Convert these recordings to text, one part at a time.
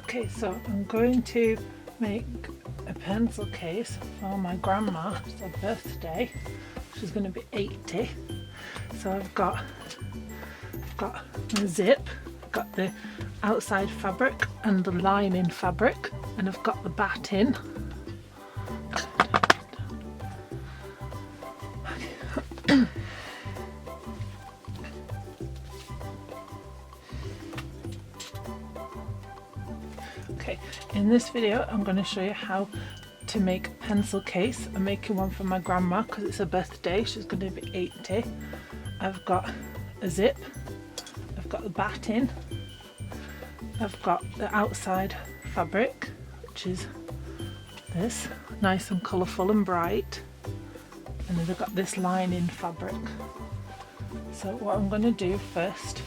Okay, so I'm going to make a pencil case for my grandma. It's her birthday. She's going to be 80. So I've got my zip, I've got the outside fabric and the lining fabric, and I've got the batting. Okay, in this video I'm going to show you how to make a pencil case. I'm making one for my grandma because it's her birthday. She's going to be 80. I've got a zip, I've got the batting, I've got the outside fabric, which is this, nice and colourful and bright, and then I've got this lining fabric. So what I'm going to do first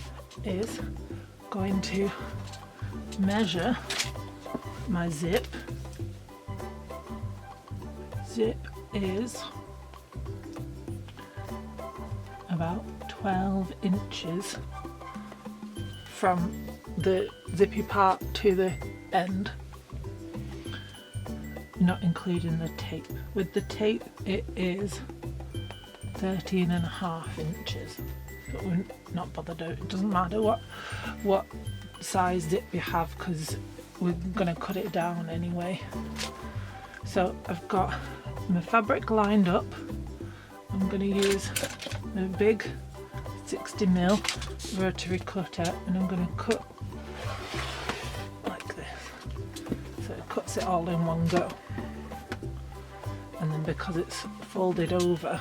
is going to measure my zip. Zip is about 12 inches from the zippy part to the end, not including the tape. With the tape it is 13.5 inches, but we're not bothered. It doesn't matter what size zip you have because we're going to cut it down anyway. So I've got my fabric lined up. I'm going to use a big 60mm rotary cutter, and I'm going to cut like this, so it cuts it all in one go. And then because it's folded over,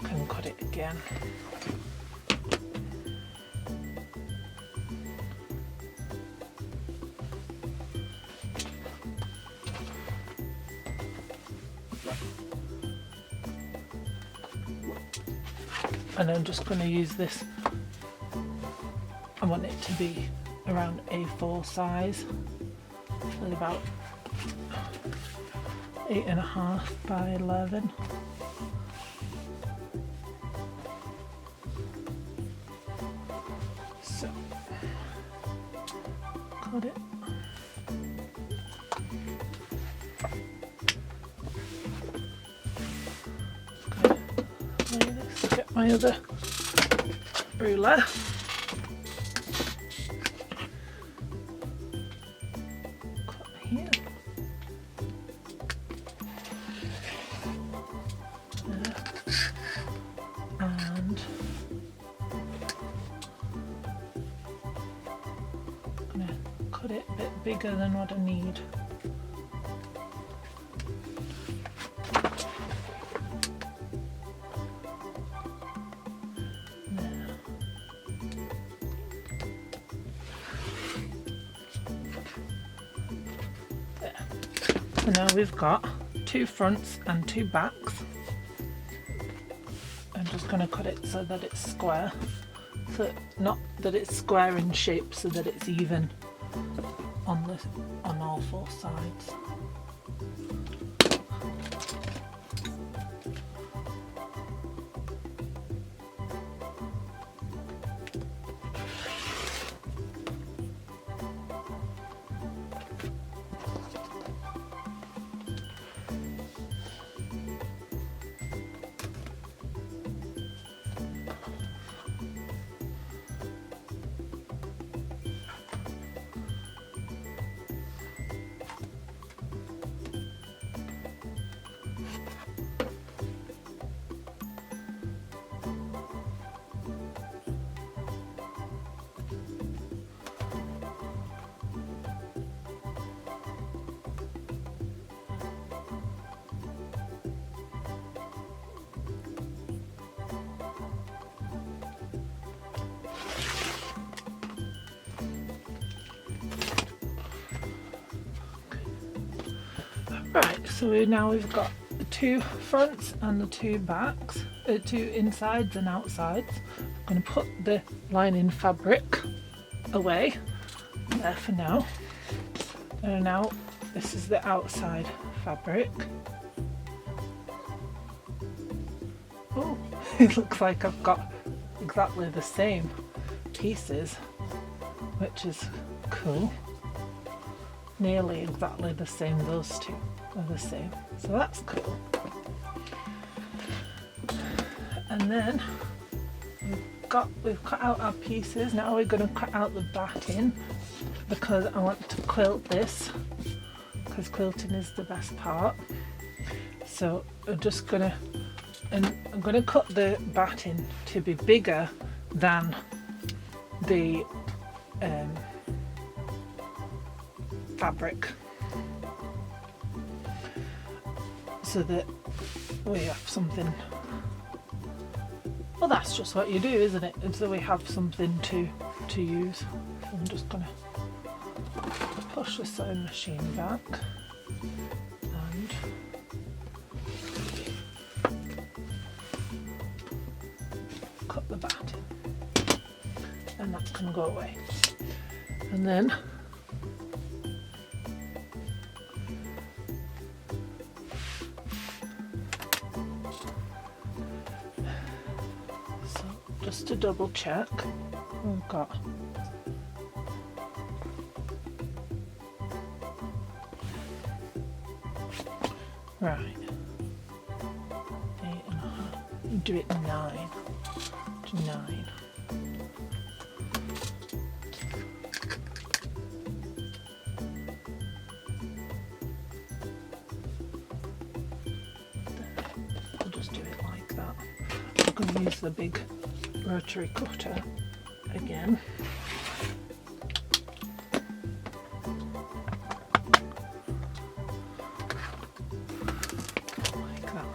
I can cut it again. And I'm just going to use this, I want it to be around A4 size, so about 8.5 by 11. So, cut it. Get my other ruler. Cut here. There. And I'm going to cut it a bit bigger than what I need. So now we've got 2 fronts and 2 backs. I'm just going to cut it so that it's square, so not that it's square in shape, so that it's even on all 4 sides. Right, so we've got the 2 fronts and the 2 backs, 2 insides and outsides. I'm going to put the lining fabric away there for now. And now this is the outside fabric. Oh, it looks like I've got exactly the same pieces, which is cool. Nearly exactly the same, those two are the same, so that's cool. And then we've cut out our pieces. Now we're going to cut out the batting because I want to quilt this, because quilting is the best part. So I'm going to cut the batting to be bigger than the fabric, so that we have something. Well, that's just what you do, isn't it? And so we have something to use. So I'm just going to push the sewing machine back and cut the batting, and that can go away. And then just to double check, we've got right 8.5. You do it 9 to 9. I'll just do it like that. I'm going to use the big rotary cutter again. Like that.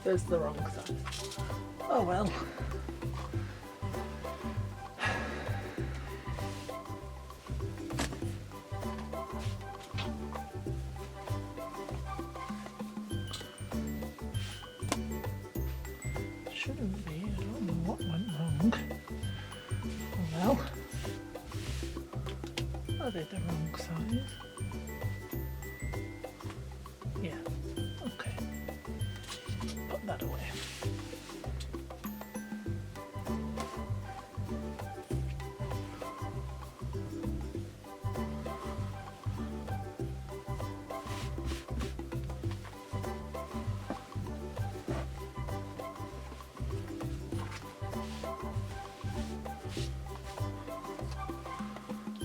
There's the wrong side. Oh well. Shouldn't be. I don't know what went wrong. Oh well. Are they the wrong size? Yeah. Okay. Put that away.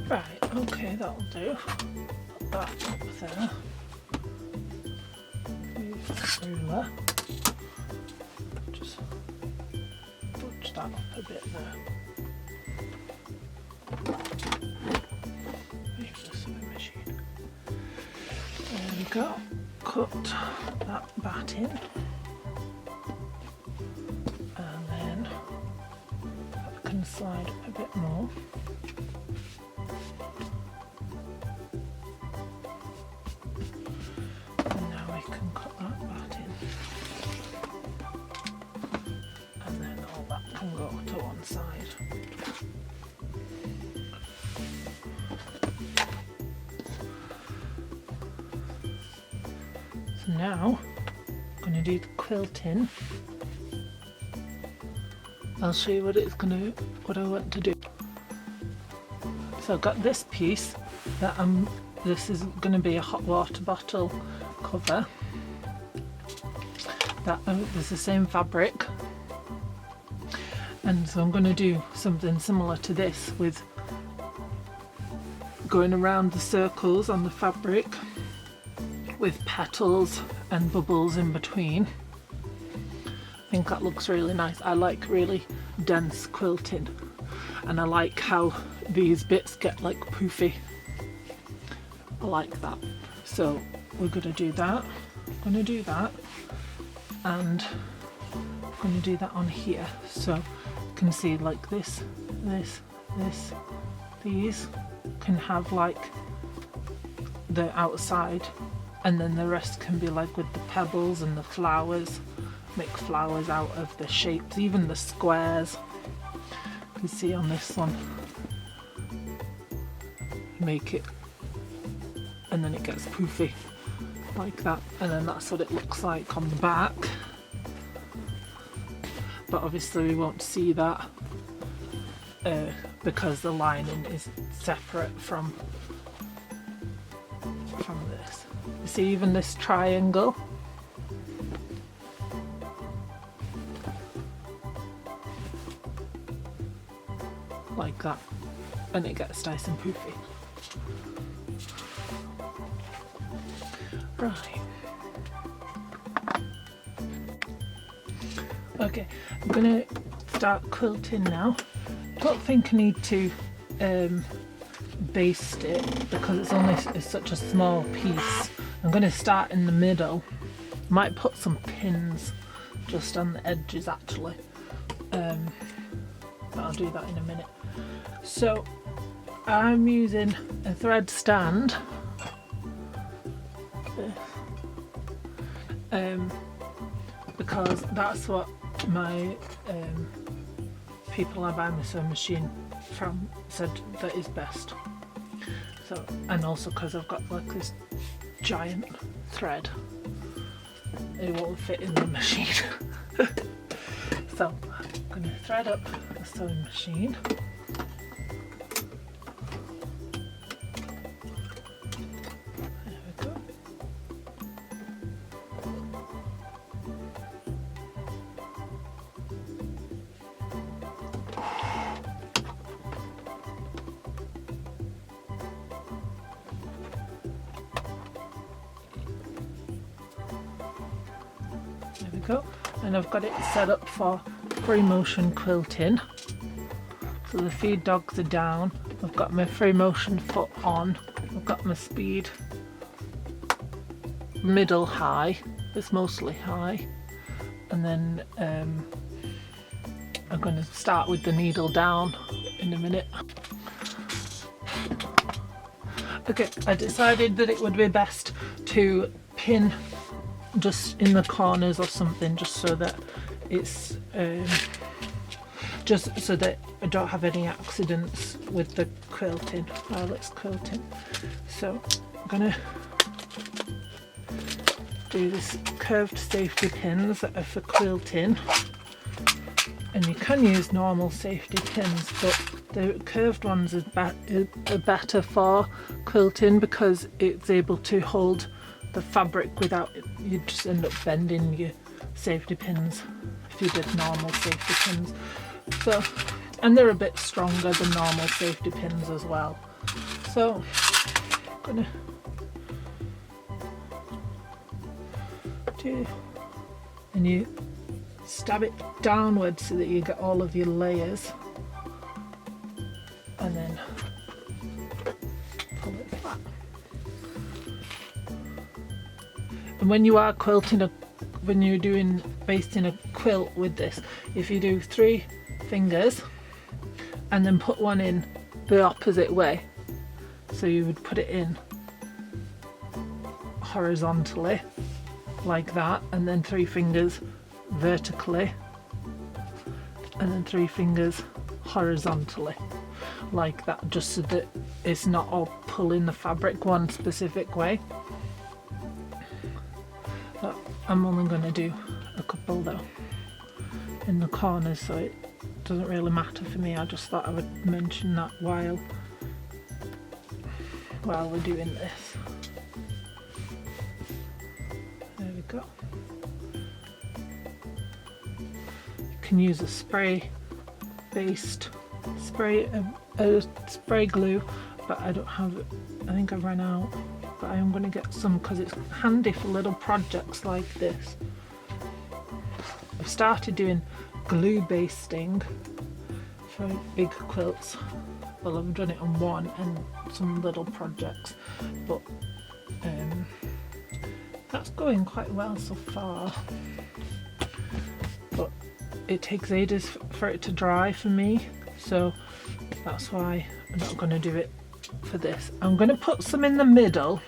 Right, okay, that'll do. Put that up there. Use the ruler. Just budge that up a bit there. Use the sewing machine. There we go. Cut that batting. And then that can slide up a bit more. Go to one side. So now I'm going to do the quilting. I'll show you what I want to do. So I've got this piece that this is going to be a hot water bottle cover. That is the same fabric. And so I'm going to do something similar to this, with going around the circles on the fabric with petals and bubbles in between. I think that looks really nice. I like really dense quilting, and I like how these bits get like poofy I like that. So we're going to do that. I'm going to do that, and I'm going to do that on here. So you can see like this, these can have like the outside, and then the rest can be like with the pebbles and the flowers. Make flowers out of the shapes, even the squares. You can see on this one, make it, and then it gets poofy like that, and then that's what it looks like on the back. But obviously we won't see that because the lining is separate from this. You see even this triangle, like that, and it gets nice and poofy. Right. Okay, I'm gonna start quilting now. I don't think I need to baste it because it's such a small piece. I'm gonna start in the middle. Might put some pins just on the edges actually, but I'll do that in a minute. So I'm using a thread stand, because that's what my people I buy my sewing machine from said that is best. So, and also because I've got like this giant thread, it won't fit in the machine. So I'm going to thread up the sewing machine. There we go, and I've got it set up for free motion quilting. So the feed dogs are down, I've got my free motion foot on, I've got my speed middle high, it's mostly high, and then I'm going to start with the needle down in a minute. Okay, I decided that it would be best to pin just in the corners or something, just so that it's just so that I don't have any accidents with the quilting while it's quilting. So I'm gonna do this curved safety pins that are for quilting, and you can use normal safety pins, but the curved ones are better for quilting because it's able to hold the fabric without it. You just end up bending your safety pins if you did normal safety pins. So, and they're a bit stronger than normal safety pins as well. So I'm gonna do, and you stab it downwards so that you get all of your layers, and then pull it flat. And when you are quilting when you're doing basting a quilt with this, if you do 3 fingers and then put one in the opposite way, so you would put it in horizontally like that, and then 3 fingers vertically, and then 3 fingers horizontally like that, just so that it's not all pulling the fabric one specific way. But I'm only going to do a couple though in the corners, so it doesn't really matter for me. I just thought I would mention that while we're doing this. There we go. You can use a spray based spray glue, but I don't have it. I think I've run out, but I am going to get some because it's handy for little projects like this. I've started doing glue basting for big quilts. Well, I've done it on one, and some little projects, but that's going quite well so far. But it takes ages for it to dry for me, so that's why I'm not going to do it for this. I'm going to put some in the middle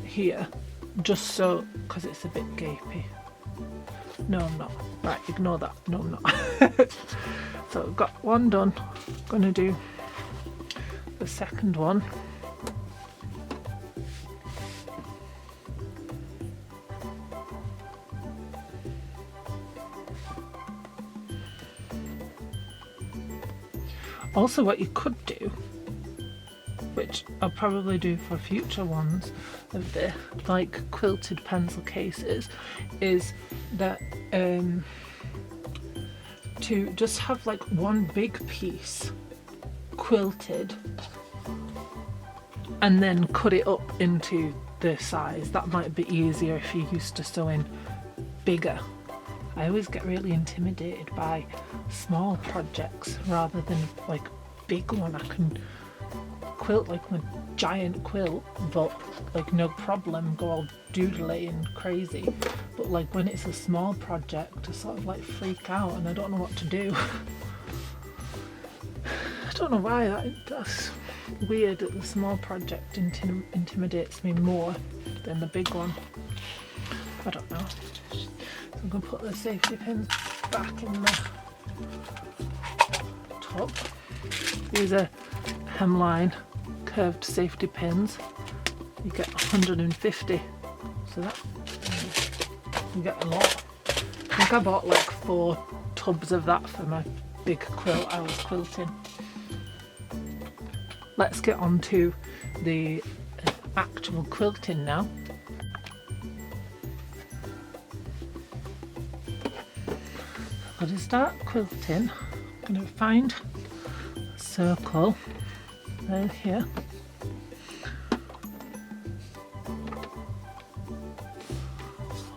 here, just so, because it's a bit gapey. No, I'm not. Right, ignore that. No, I'm not. So I've got one done. I'm going to do the second one. Also, what you could do, which I'll probably do for future ones of the like quilted pencil cases, is that to just have like one big piece quilted and then cut it up into the size. That might be easier if you're used to sewing bigger. I always get really intimidated by small projects rather than like big one. I can quilt like a giant quilt, but like no problem, go all doodly and crazy. But like when it's a small project, I sort of like freak out and I don't know what to do. I don't know why that's weird, that the small project intimidates me more than the big one. I don't know. So I'm going to put the safety pins back in the top. These are hemline curved safety pins. You get 150, so that you get a lot. I think I bought like 4 tubs of that for my big quilt I was quilting. Let's get on to the actual quilting now. I'm going to start quilting. I'm going to find a circle right here.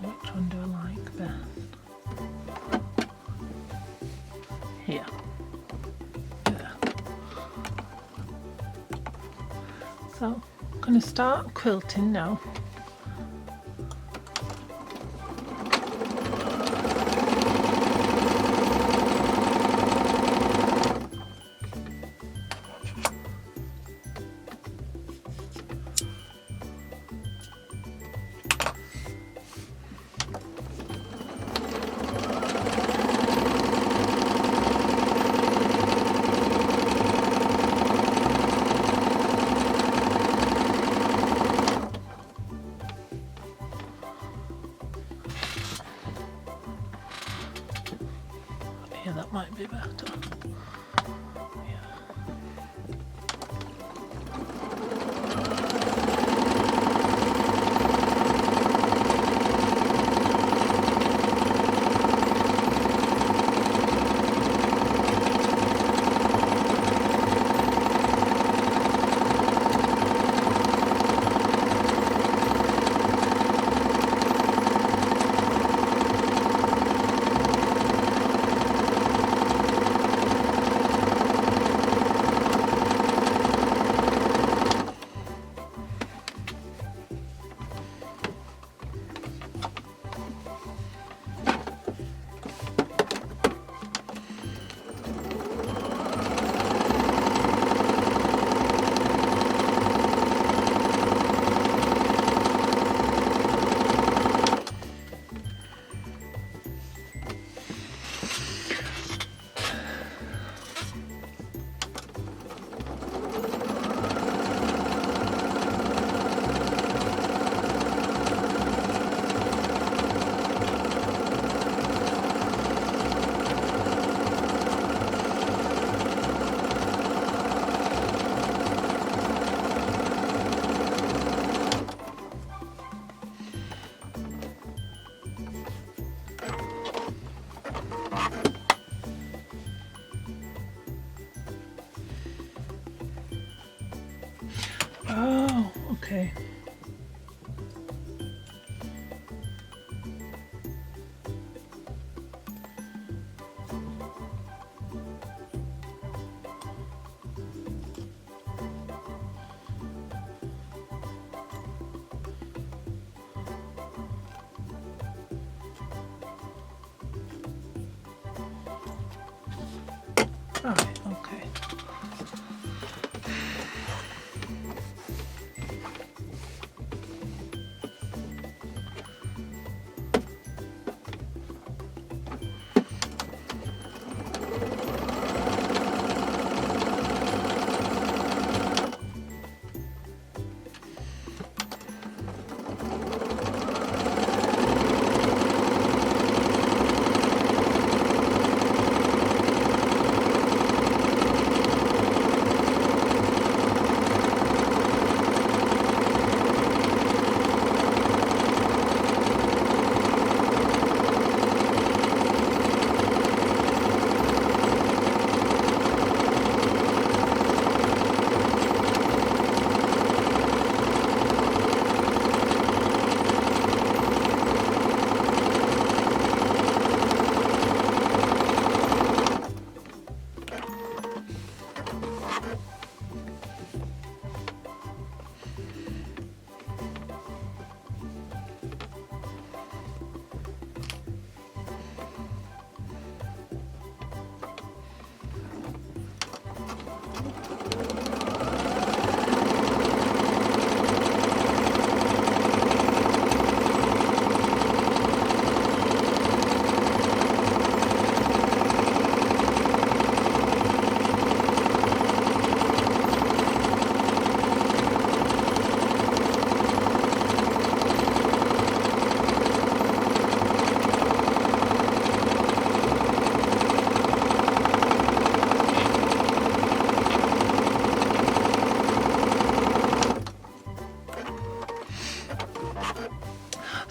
Which one do I like best? Here. There. So I'm going to start quilting now. Yeah, that might be better. Oh, okay.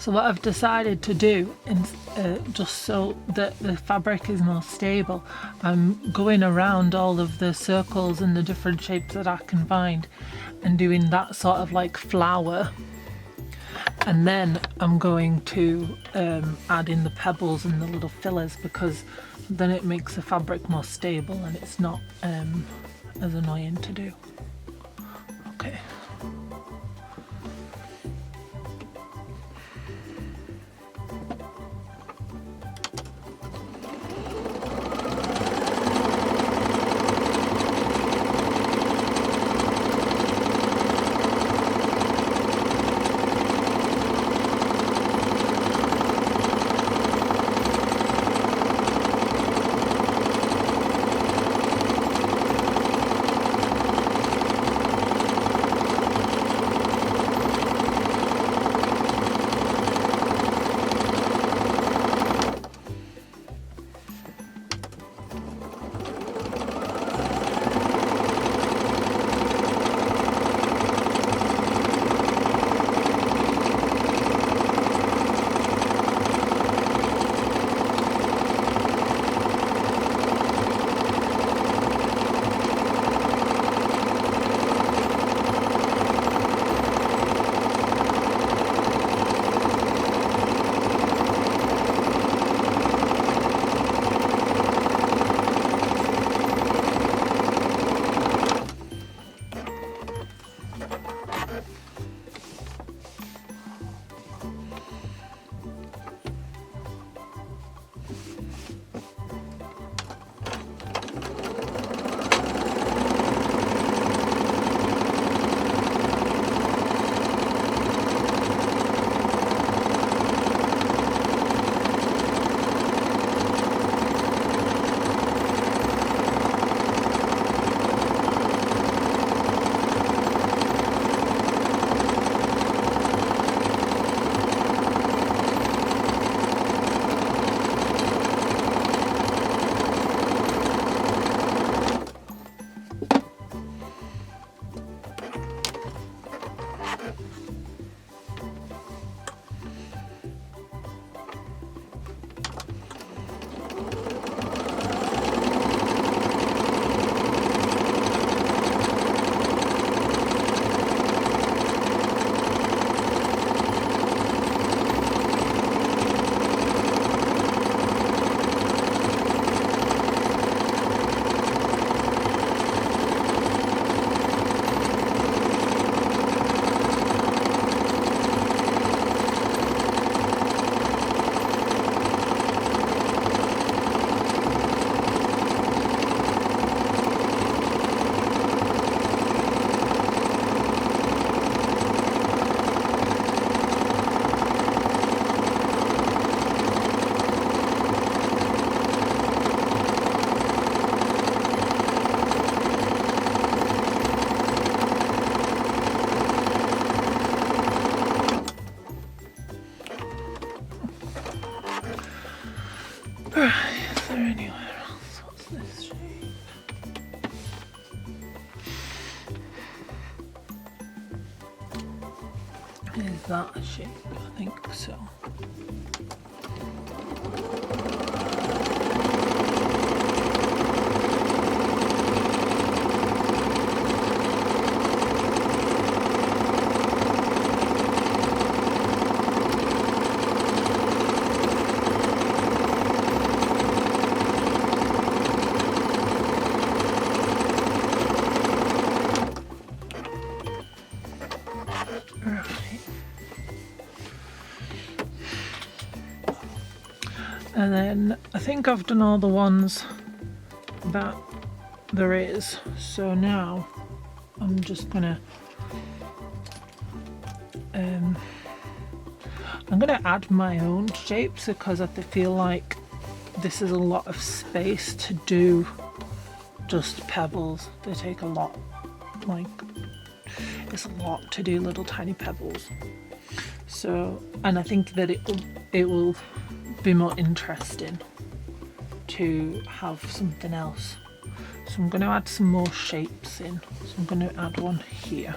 So what I've decided to do, just so that the fabric is more stable, I'm going around all of the circles and the different shapes that I can find and doing that sort of like flower. And then I'm going to add in the pebbles and the little fillers, because then it makes the fabric more stable and it's not as annoying to do. Okay. Is there anywhere else? What's this shape? Is that a shape? I think so. And then I think I've done all the ones that there is. So now I'm just gonna I'm gonna add my own shapes because I feel like this is a lot of space to do just pebbles. They take a lot, like it's a lot to do little tiny pebbles. So, and I think that it will be more interesting to have something else. So I'm going to add some more shapes in. So I'm going to add one here,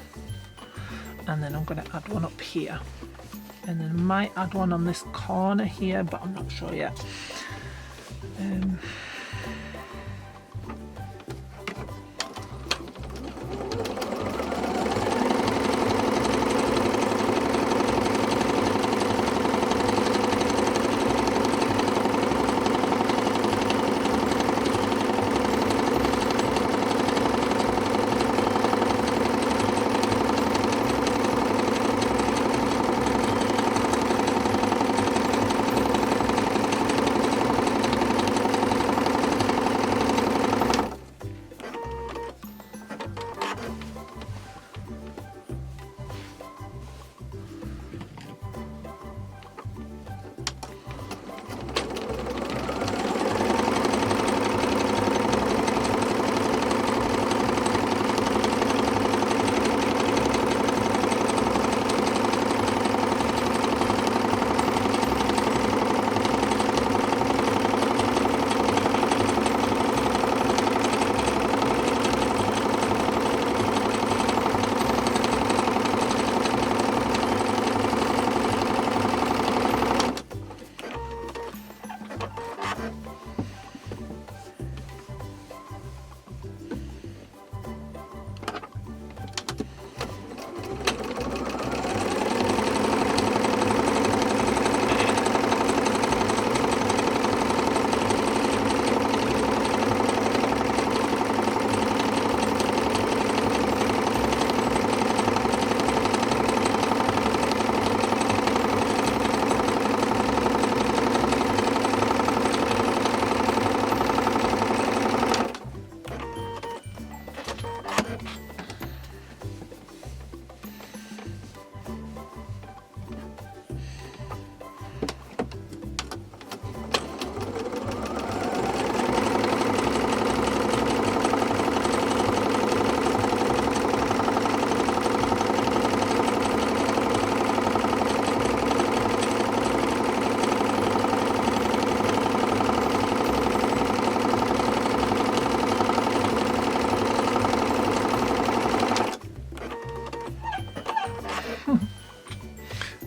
and then I'm going to add one up here. and then I might add one on this corner here, but I'm not sure yet.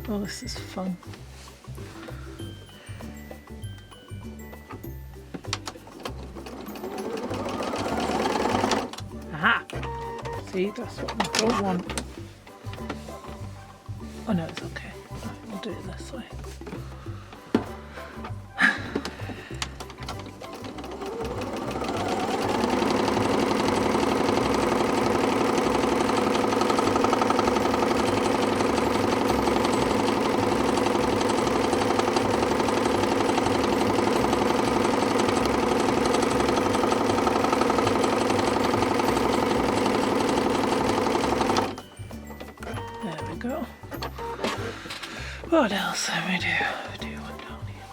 Oh, this is fun. Aha! See, that's what I don't want. Oh no, it's okay. We'll do it this way. What else have we do one down here.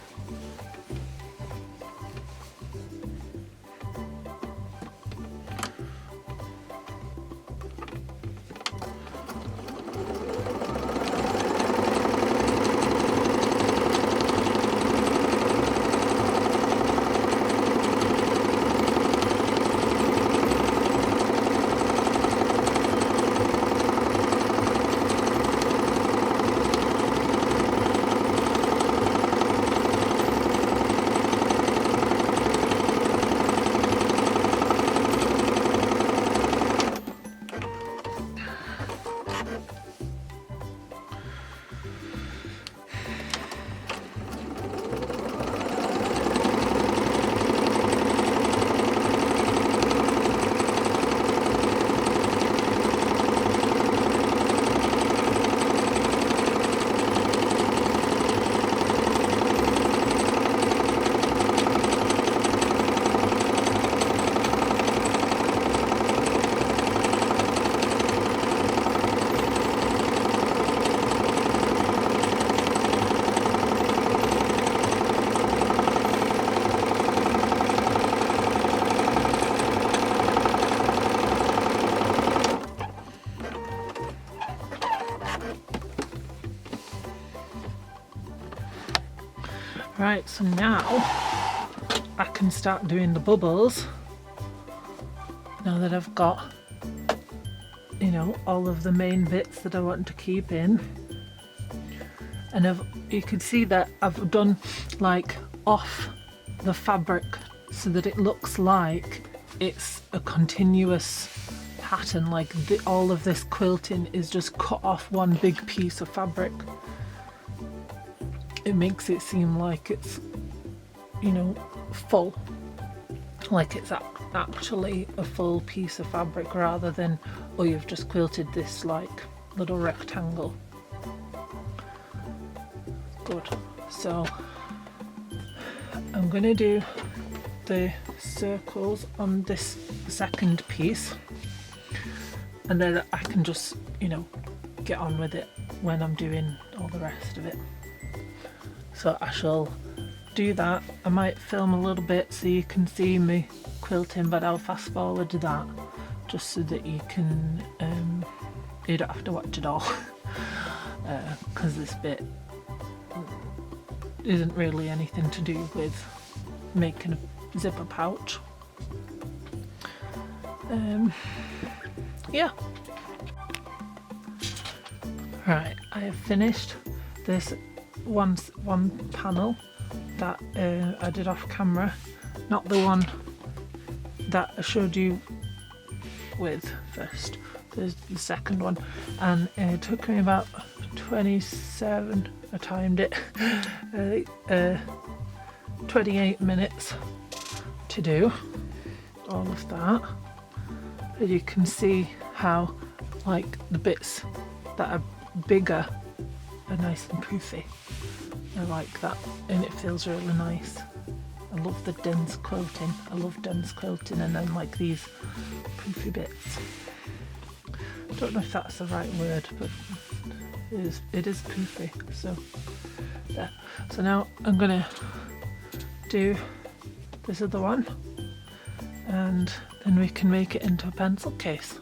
Right, so now I can start doing the bubbles. Now that I've got, you know, all of the main bits that I want to keep in. and you can see that I've done like off the fabric so that it looks like it's a continuous pattern, like all of this quilting is just cut off one big piece of fabric. It makes it seem like it's, you know, full, like it's actually a full piece of fabric rather than, oh, you've just quilted this like little rectangle. Good. So I'm going to do the circles on this second piece, and then I can just, you know, get on with it when I'm doing all the rest of it. So I shall do that. I might film a little bit so you can see me quilting, but I'll fast forward to that just so that you can, you don't have to watch it all, because this bit isn't really anything to do with making a zipper pouch. Yeah. Right, I have finished this one panel that I did off camera, not the one that I showed you with first, the second one, and it took me about 27, I timed it, 28 minutes to do all of that. And you can see how like the bits that are bigger are nice and poofy. I like that, and it feels really nice. I love the dense quilting. I love dense quilting, and then like these poofy bits. I don't know if that's the right word, but it is poofy. So there. So now I'm gonna do this other one, and then we can make it into a pencil case.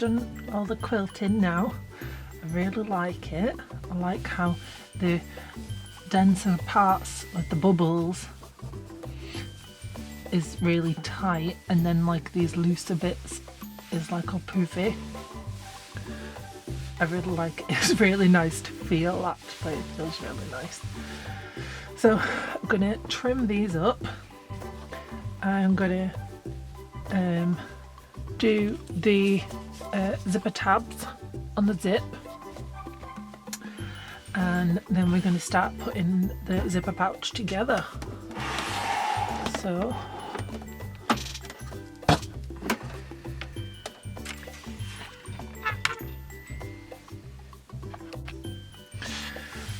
done all the quilting now. I really like it. I like how the denser parts, like the bubbles, is really tight, and then like these looser bits is like all poofy. I really like it. It's really nice to feel actually. It feels really nice. So I'm gonna trim these up. I'm gonna do the zipper tabs on the zip, and then we're going to start putting the zipper pouch together. So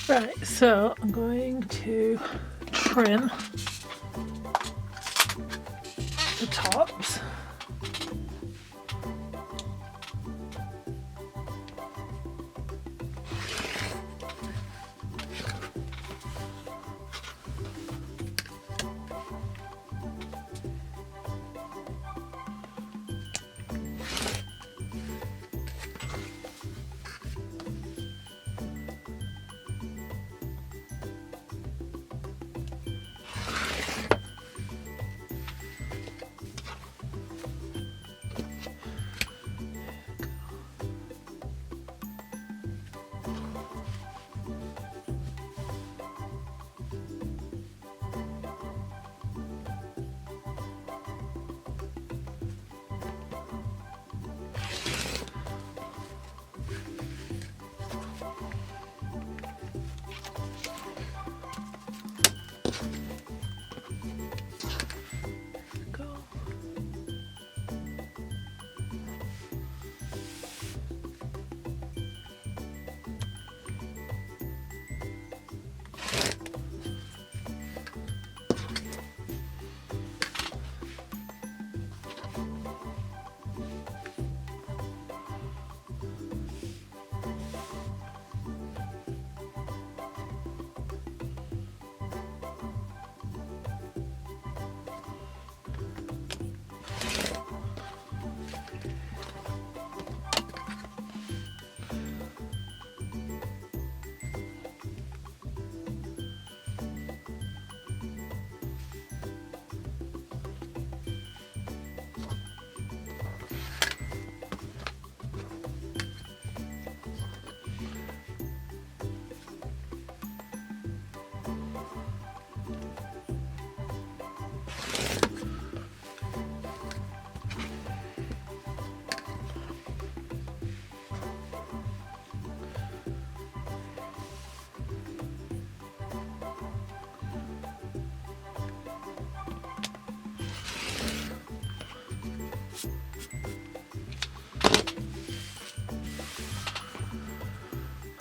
right, so I'm going to trim the tops.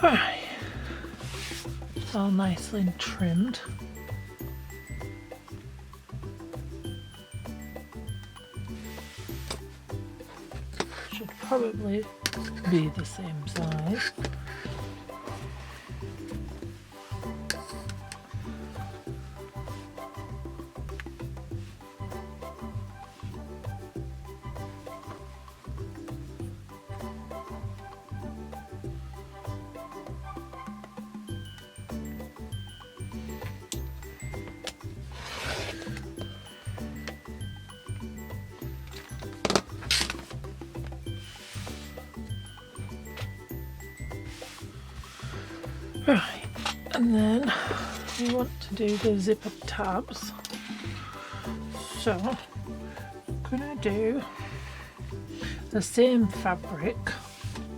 Alright, it's all nicely trimmed. Should probably be the same size. Right, and then we want to do the zipper tabs. So I'm gonna do the same fabric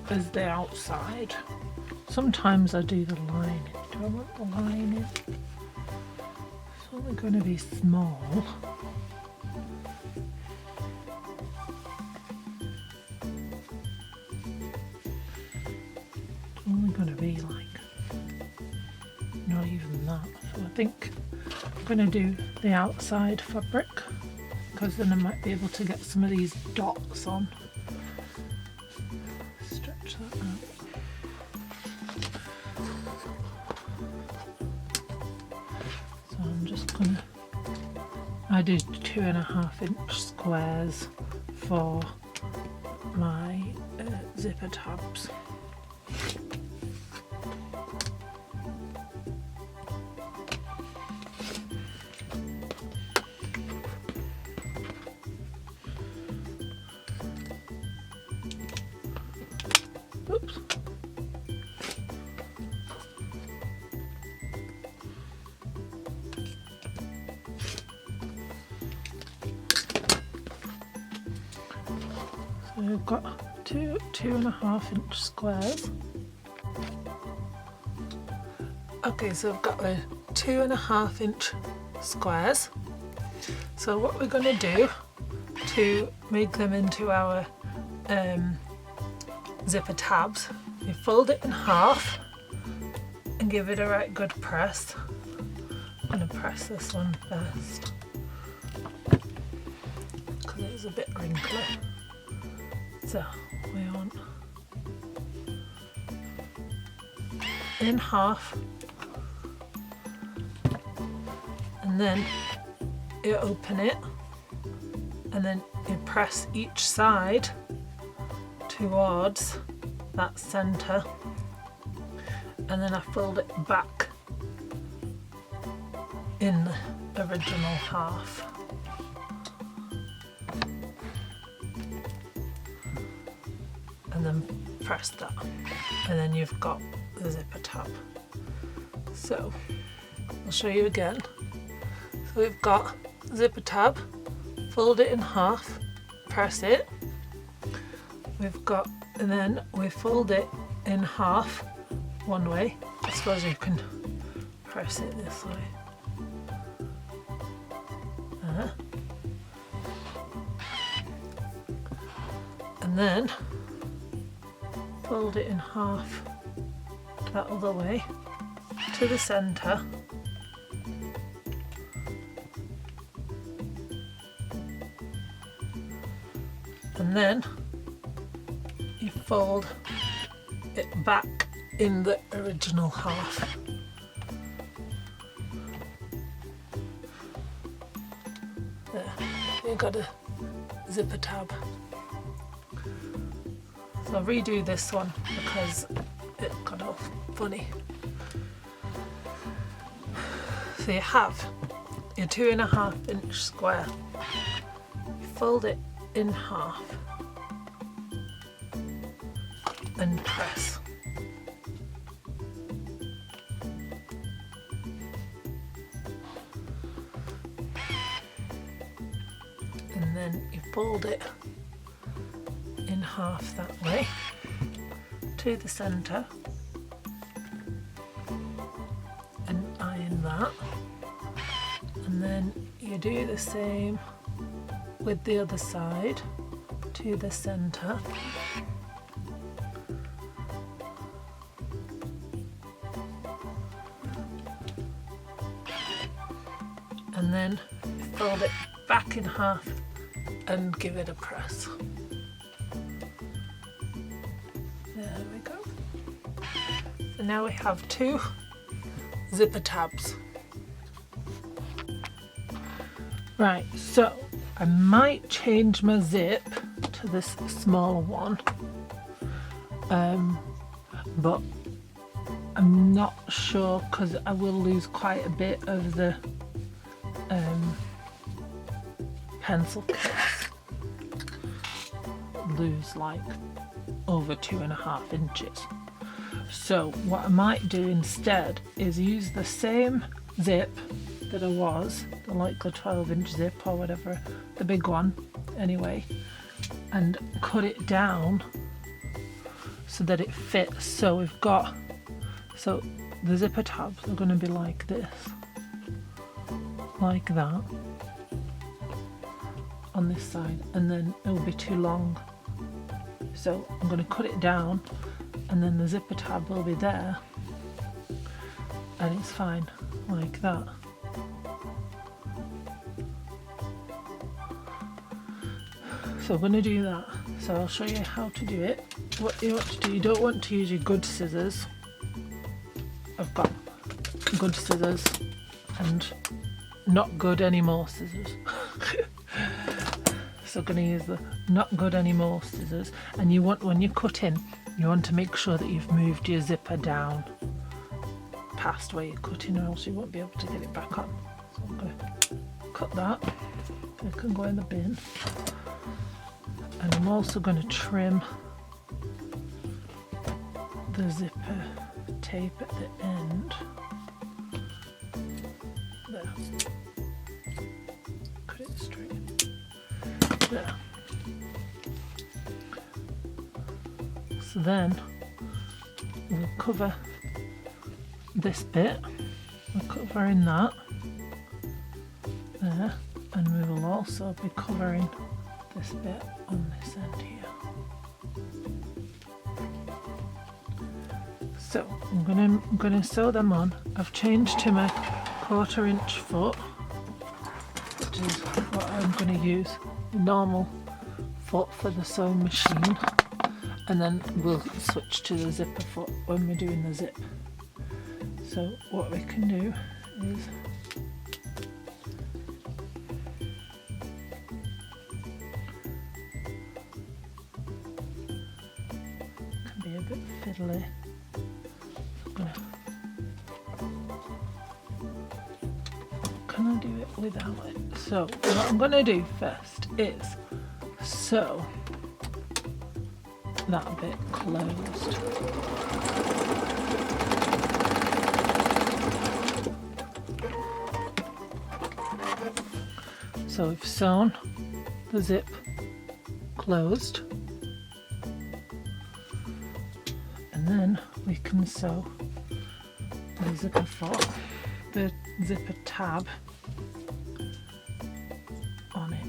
as the outside. Sometimes I do the lining. Do I want the lining? It's only going to be small. It's only going to be like not even that. So I think I'm going to do the outside fabric, because then I might be able to get some of these dots on. Stretch that out. So I'm just gonna, I do 2.5 inch squares for my zipper tabs. Oops. So we've got two 2.5-inch squares. Okay, so I've got the 2.5-inch squares. So what we're going to do to make them into our zipper tabs, you fold it in half and give it a right good press. I'm going to press this one first because it's a bit wrinkly. So we want in half, and then you open it, and then you press each side towards that center, and then I fold it back in the original half. And then press that, and then you've got the zipper tab. So I'll show you again. So we've got zipper tab, fold it in half, press it. We've got, and then we fold it in half one way. I suppose you can press it this way. And then fold it in half that other way to the center, and then you fold it back in the original half. There, you've got a zipper tab. So I'll redo this one because it got all funny. So you have your 2.5-inch square. You fold it in half and press. And then you fold it in half that way to the center and iron that, and then you do the same with the other side to the center, and then fold it back in half and give it a press. There we go. So now we have 2 zipper tabs. Right, so I might change my zip to this small one, but I'm not sure because I will lose quite a bit of the pencil case. Lose like over 2.5 inches. So what I might do instead is use the same zip that I was, like the 12-inch zip or whatever, the big one anyway, and cut it down so that it fits. So we've got, so the zipper tabs are going to be like this, like that on this side, and then it will be too long. So I'm going to cut it down, and then the zipper tab will be there, and it's fine like that. So I'm going to do that. So I'll show you how to do it. What you want to do, you don't want to use your good scissors. I've got good scissors and not good anymore scissors. So I'm going to use the not good anymore scissors, and you want, when you cut in, you want to make sure that you've moved your zipper down past where you're cutting, or else you won't be able to get it back on. So I'm going to cut that. It can go in the bin. And I'm also going to trim the zipper tape at the end. There. Cut it straight. There. So then we'll cover this bit. We're covering that there, and we will also be covering this bit on this end here. So I'm gonna sew them on. I've changed to my 1/4 inch foot, which is what I'm gonna use, the normal foot for the sewing machine, and then we'll switch to the zipper foot when we're doing the zip. So what we can do is be a bit fiddly. Can I do it without it? So what I'm going to do first is sew that bit closed. So we've sewn the zip closed, and then we can sew the zipper foot, the zipper tab on it.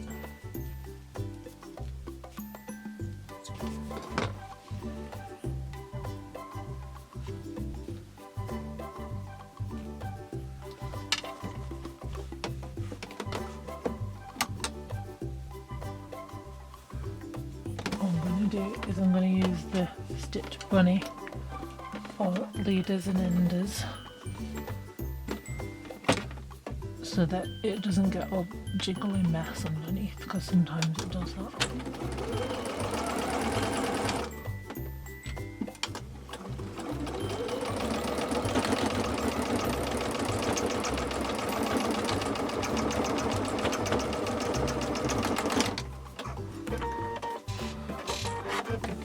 What I'm going to do is I'm going to use the stitch bunny for leaders and enders, so that it doesn't get a jiggly mess underneath, because sometimes it does that.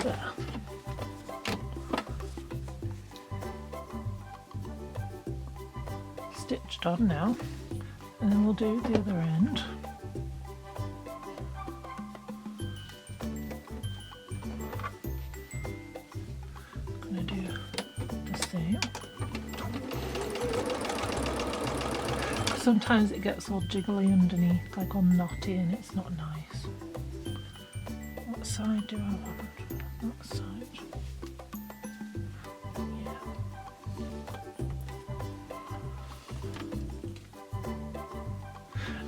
There. Stitched on now. And then we'll do the other end. I'm going to do the same. Sometimes it gets all jiggly underneath, like all knotty, and it's not nice. What side do I want? That side.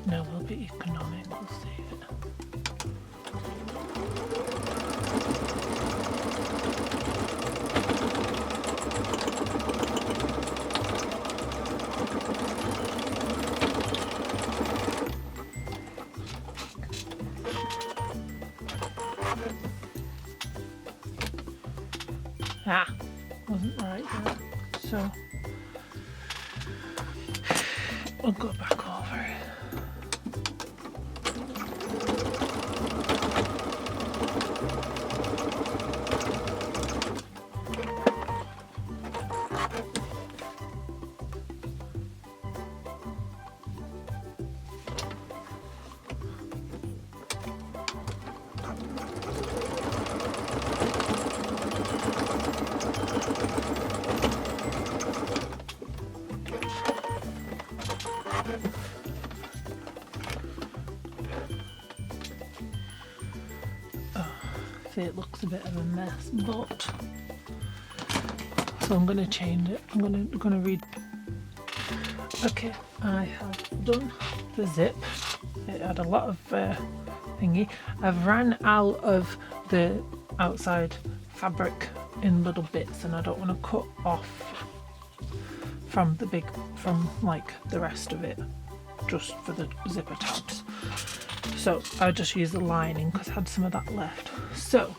No, we'll be economic, we'll save it. Ah, wasn't right there. So we'll go back over it. It looks a bit of a mess, but so I'm going to change it. I'm going to read. Okay, I have done the zip. It had a lot of thingy. I've ran out of the outside fabric in little bits, and I don't want to cut off from like the rest of it, just for the zipper tabs. So I'll just use the lining because I had some of that left. So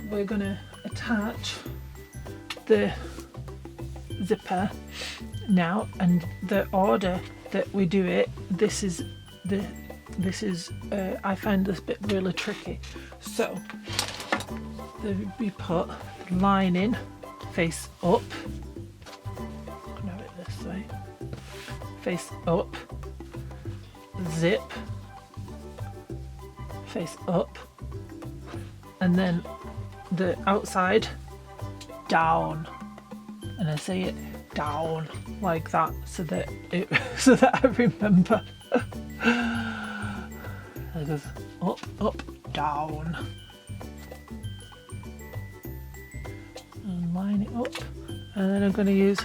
we're going to attach the zipper now, and the order that we do it, this is I find this bit really tricky. So we put lining face up, I'm gonna have it this way, face up, zip, face up, and then the outside down, and I say it down like that so that I remember. It goes up, up, down, and line it up, and then I'm going to use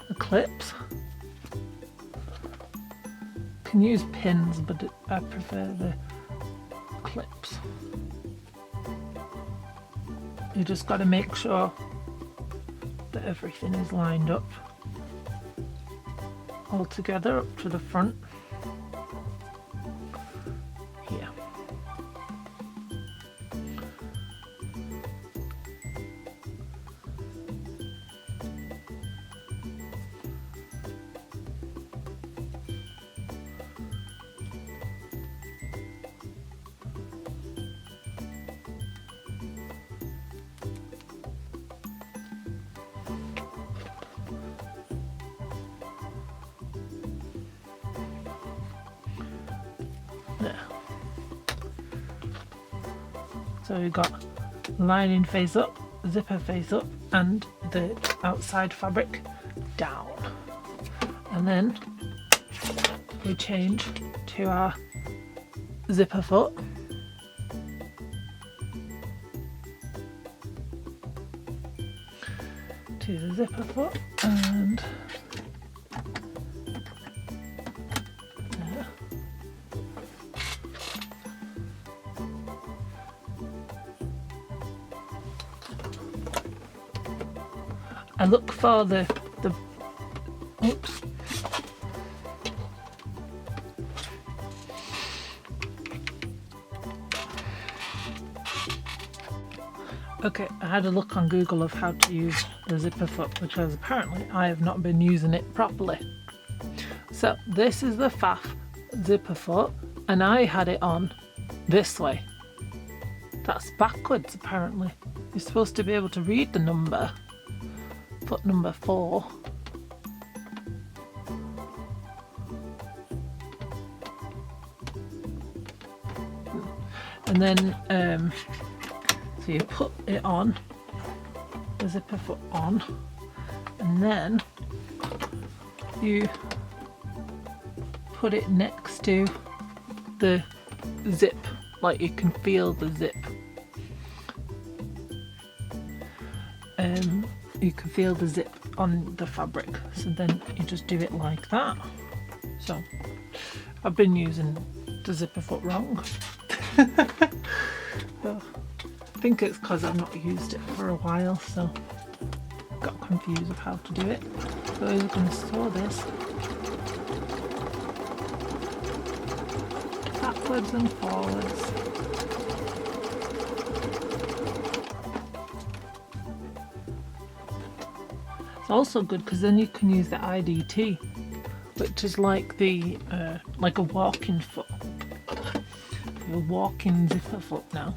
the clips. You can use pins, but I prefer the clips. You just got to make sure that everything is lined up all together up to the front here. There. So we've got lining face up, zipper face up, and the outside fabric down. And then we change to our zipper foot. To the zipper foot, and there. I look for the oops. Okay, I had a look on Google of how to use the zipper foot, because apparently I have not been using it properly. So this is the faff zipper foot, and I had it on this way. That's backwards apparently. You're supposed to be able to read the number. Foot number 4. And then so you put it on, the zipper foot on, and then you put it next to the zip, like you can feel the zip. You can feel the zip on the fabric, so then you just do it like that. So I've been using the zipper foot wrong. So, I think it's because I've not used it for a while, so I got confused of how to do it. So I'm going to sew this backwards and forwards. It's also good because then you can use the IDT, which is like the like a walking foot. A walking zipper foot now.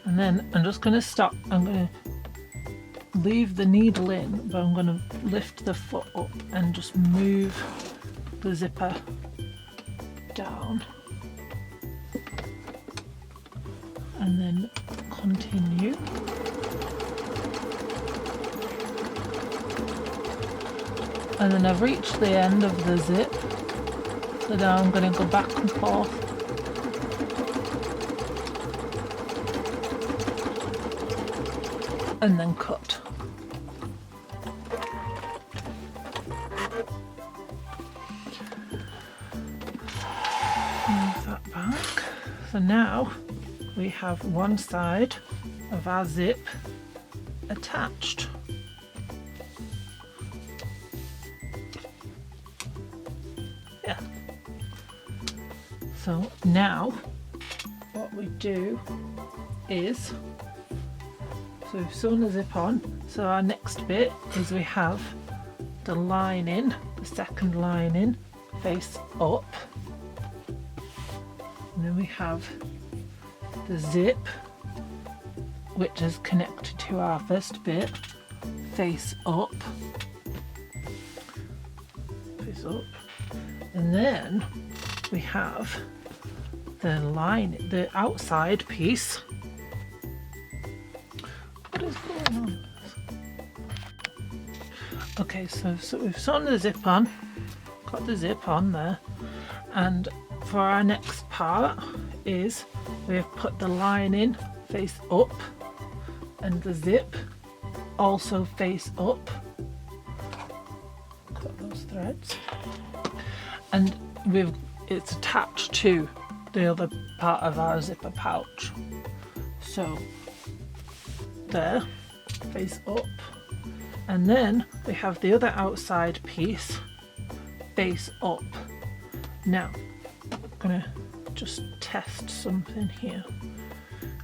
And then I'm just going to stop. I'm going to leave the needle in, but I'm going to lift the foot up and just move the zipper down. And then continue. And then I've reached the end of the zip. So now I'm going to go back and forth and then cut. Move that back. So now we have one side of our zip attached. Yeah. So now what we do is, so we've sewn the zip on, so our next bit is we have the lining, the second lining face up, and then we have the zip which is connected to our first bit face up, and then we have the line, the outside piece. What is going on? Okay, so we've sewn the zip on, got the zip on there, and for our next part is we have put the lining face up and the zip also face up. Cut those threads, and it's attached to the other part of our zipper pouch. So there, face up, and then we have the other outside piece face up. Now I'm gonna just test something here.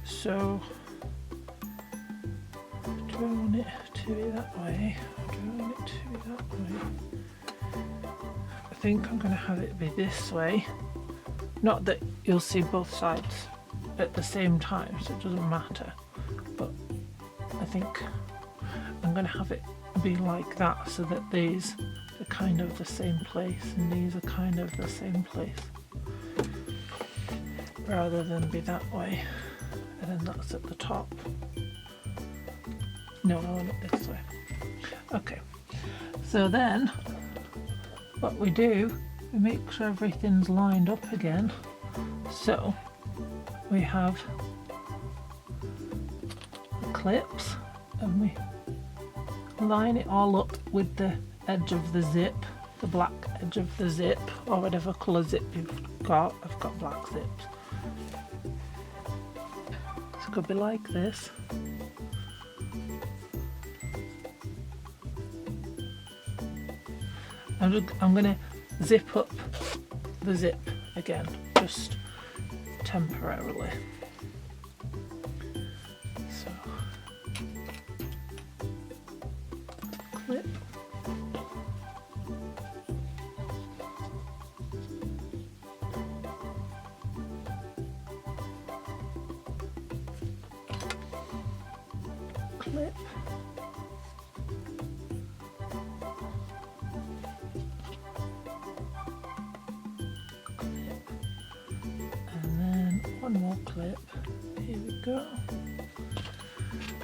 So do I want it to be that way? Or do I want it to be that way? I think I'm gonna have it be this way. Not that you'll see both sides at the same time, so it doesn't matter, but I think I'm going to have it be like that, so that these are kind of the same place and these are kind of the same place, rather than be that way and then that's at the top. No, I want it this way. Okay, so then what we do, we make sure everything's lined up again. So we have the clips and we line it all up with the edge of the zip, the black edge of the zip, or whatever colour zip you've got. I've got black zips. It's going to be like this. I'm going to zip up the zip again, just temporarily. So clip, clip, one more clip. Here we go.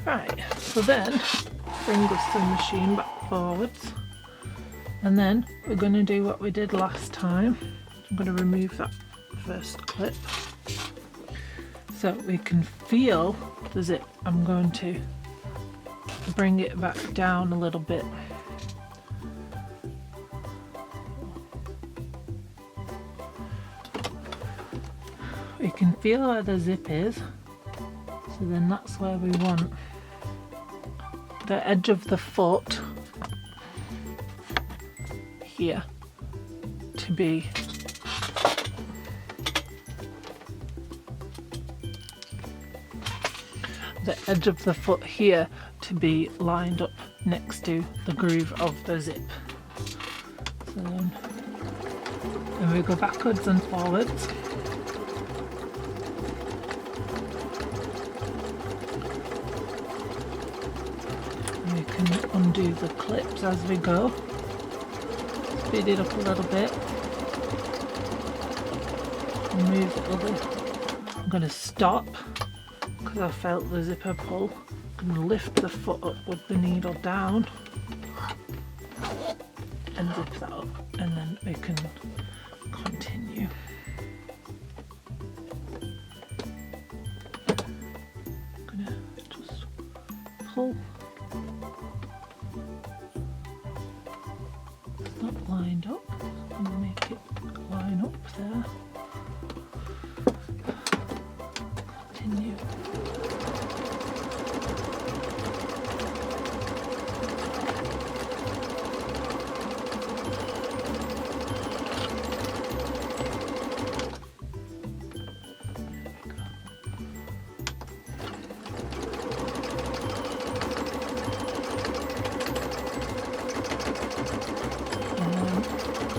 Right, so then bring the machine back forwards, and then we're going to do what we did last time. I'm going to remove that first clip so we can feel the zip. I'm going to bring it back down a little bit. We can feel where the zip is, so then that's where we want the edge of the foot here to be lined up next to the groove of the zip. So then we go backwards and forwards. We can undo the clips as we go. Speed it up a little bit. Move it over. I'm going to stop because I felt the zipper pull. I'm going to lift the foot up with the needle down and zip that up, and then we can continue. pull. It's not lined up. I'm going to make it line up there. Continue.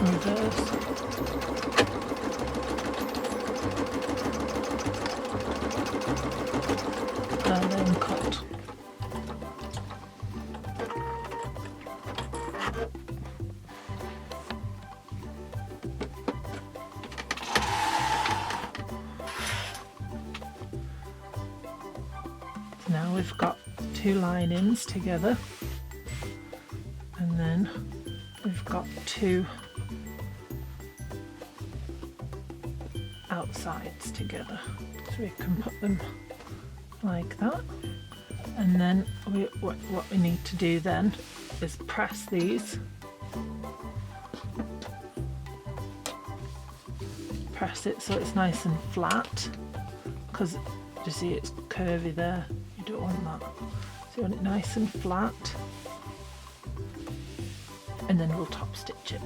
Reverse. And then cut. Now we've got two linings together, and then we've got two outsides together, so we can put them like that. And then what we need to do then is press these, press it so it's nice and flat, because you see it's curvy there, you don't want that, so you want it nice and flat, and then we'll top stitch it.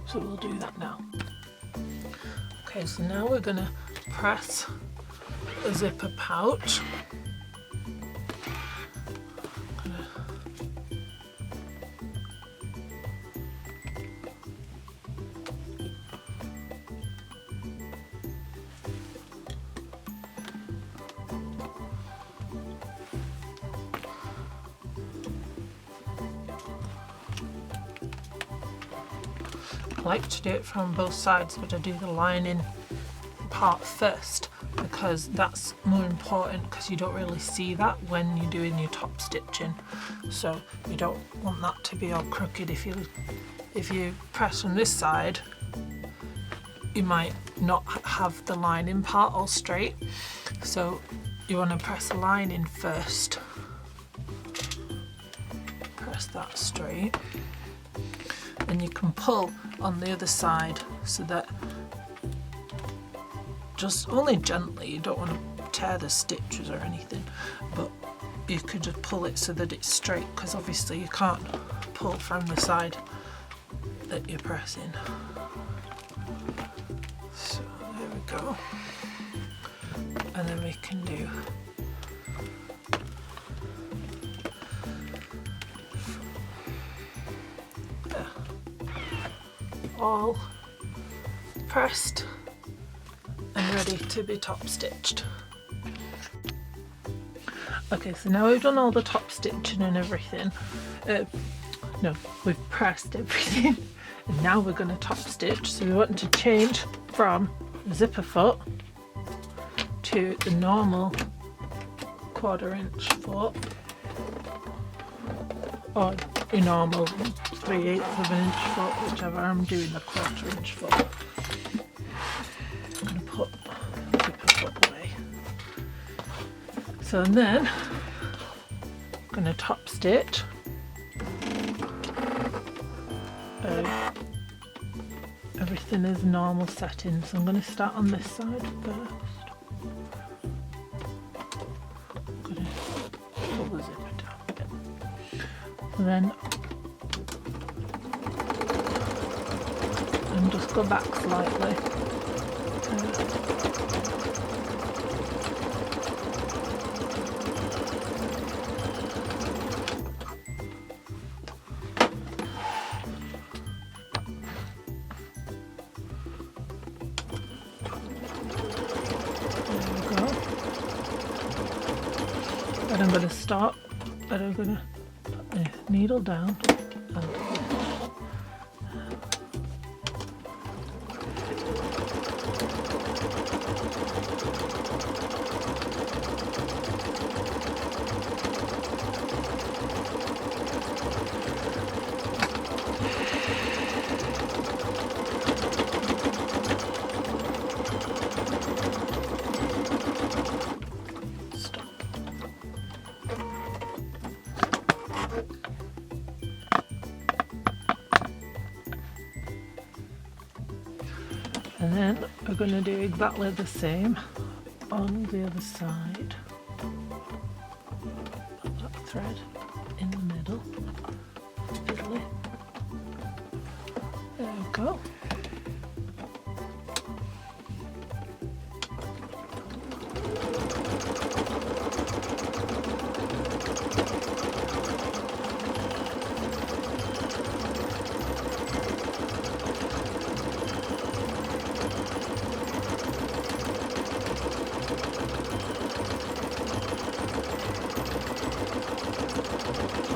So we'll do that now. Okay, so now we're going to press a zipper pouch. I like to do it from both sides, but I do the lining part first because that's more important, because you don't really see that when you're doing your top stitching, so you don't want that to be all crooked. If you press from this side, you might not have the lining part all straight, so you want to press the lining first, press that straight, and you can pull on the other side so that, just only gently, you don't want to tear the stitches or anything, but you could just pull it so that it's straight, because obviously you can't pull from the side that you're pressing. So there we go, and then we can do all pressed and ready to be top stitched. Okay, so now we've done all the top stitching and everything. No, we've pressed everything, and now we're going to top stitch. So we want to change from zipper foot to the normal 1/4 inch foot, or a normal 3/8 of an inch foot, whichever. I'm doing the 1/4 inch foot. I'm going to put zipper foot away. So, and then I'm going to top stitch everything is normal setting. So I'm going to start on this side first. I'm going to pull the zipper down a bit. And then and just go back slightly. And I'm going to stop, and I'm going to put the needle down and then we're going to do exactly the same on the other side. Put that thread in the middle, fiddly. There we go.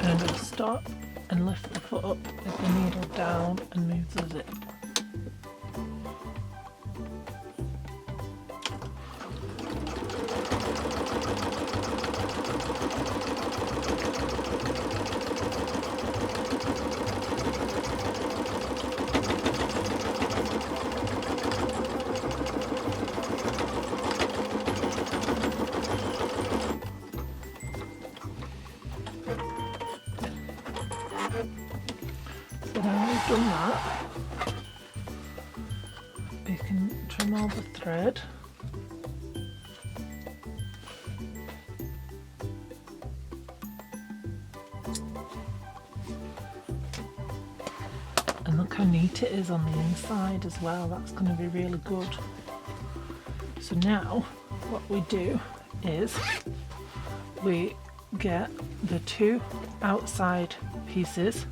And I'll stop and lift the foot up with the needle down and move the zip. So now we've done that, we can trim all the thread. And look how neat it is on the inside as well, that's going to be really good. So now what we do is we get the two outside pieces